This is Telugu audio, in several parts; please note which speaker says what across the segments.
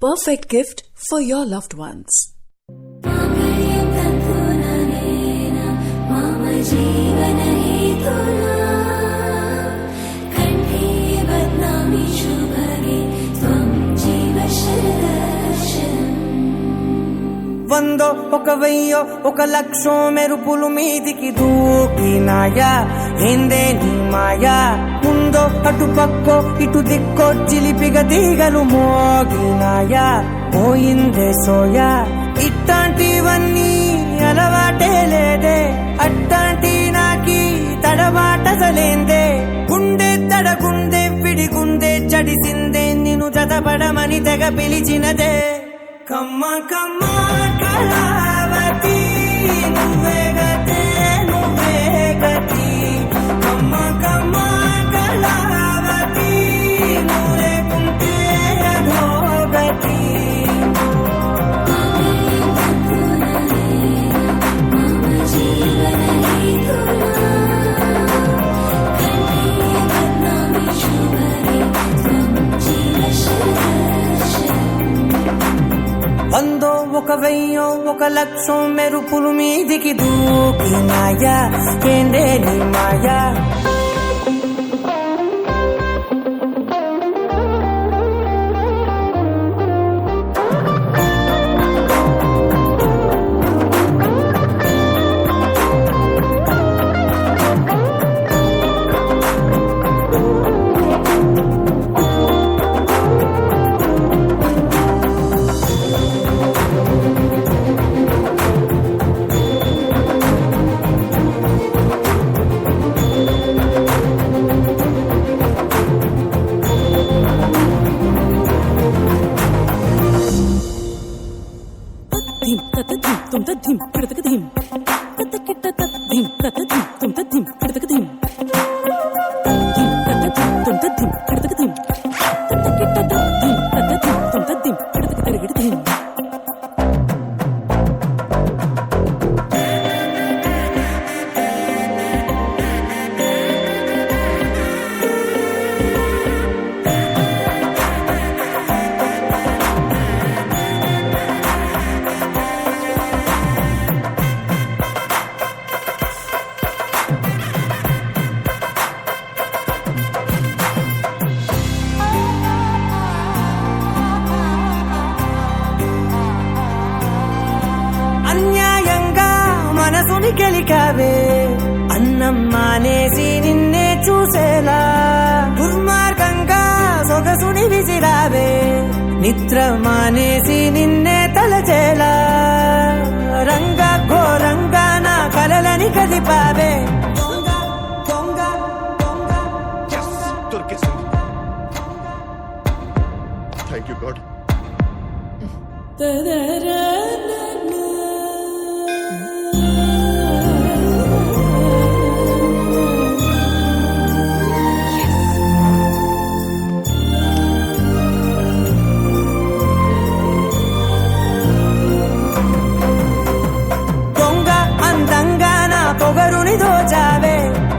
Speaker 1: perfect gift for your loved ones.
Speaker 2: వందో ఒక వెయ్యో ఒక లక్షో మెరుపులు మీదికి దూకినాయా ఏందే నీ మాయా ముందో అటు పక్కో ఇటు దిక్కో చిలిపిగా తీగలు మోగినాయా పోయిందే సోయా ఇట్లాంటివన్నీ అలవాటే లేదే అట్లాంటి నాకి తడబాటసలేందే గుండె తడగుందే విడిగుందే చడిసిందే నిన్ను జతపడమని తెగ పిలిచినదే కమ్మ కమ్మ కళావతి నువ్వే గతే నువ్వే గతి కమ్మ కమ్మ కళావతి నువ్వు లేకుంటే అధోగతి వందో ఒక వెయ్యో ఒక లక్షో మెరుపులు మీదికి దూకినాయా ఏందే నీ మాయా అన్యాయంగా మనసుని గెలికావే అన్నం మానేసి నిన్నే చూసేలా దుర్మార్గంగా సొగసుని విసిరావే నిద్ర మానేసి నిన్నే తలచేలా రంగ ఘోరంగా నా కలలని కదిపావే
Speaker 3: Thank you, God.
Speaker 2: దొంగ అందంగా నా పొగరుని దోచావే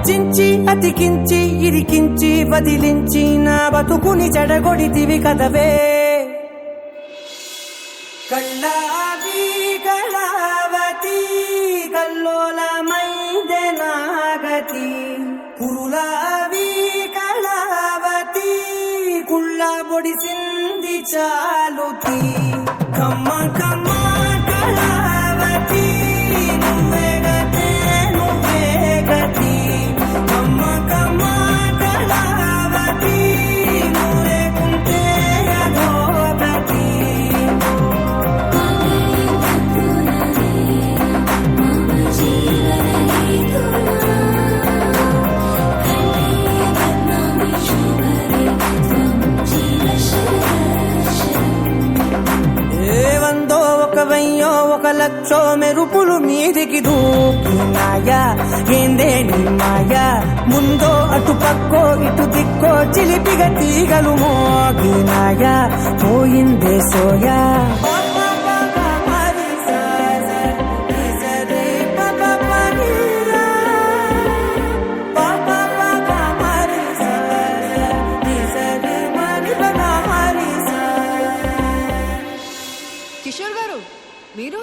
Speaker 2: చించి అతికించి ఇరికించి వదిలించి నా బతుకుని చెడగొడితివి కదవే కళ్ళావి కళావతి కల్లోలమైందే నాగతి కురులావి కళావతి కుళ్ళ బొడిసింది చాలుతి కమ్మ కమ్మ కళావతి నువ్వే గతే నువ్వే గతి కమ్మ కమ్మ కళావతి నువ్వు లేకుంటే అధోగతి వందో ఒక వెయ్యో ఒక లక్షో మెరుపులు మీదికి దూకినాయా ఏందే నీ మాయా ముందో అటు పక్కో ఇటు దిక్కో చిలిపిగా తీగలు మోగినాయా పోయిందే సోయా
Speaker 3: కిషోర్ గారు మీరు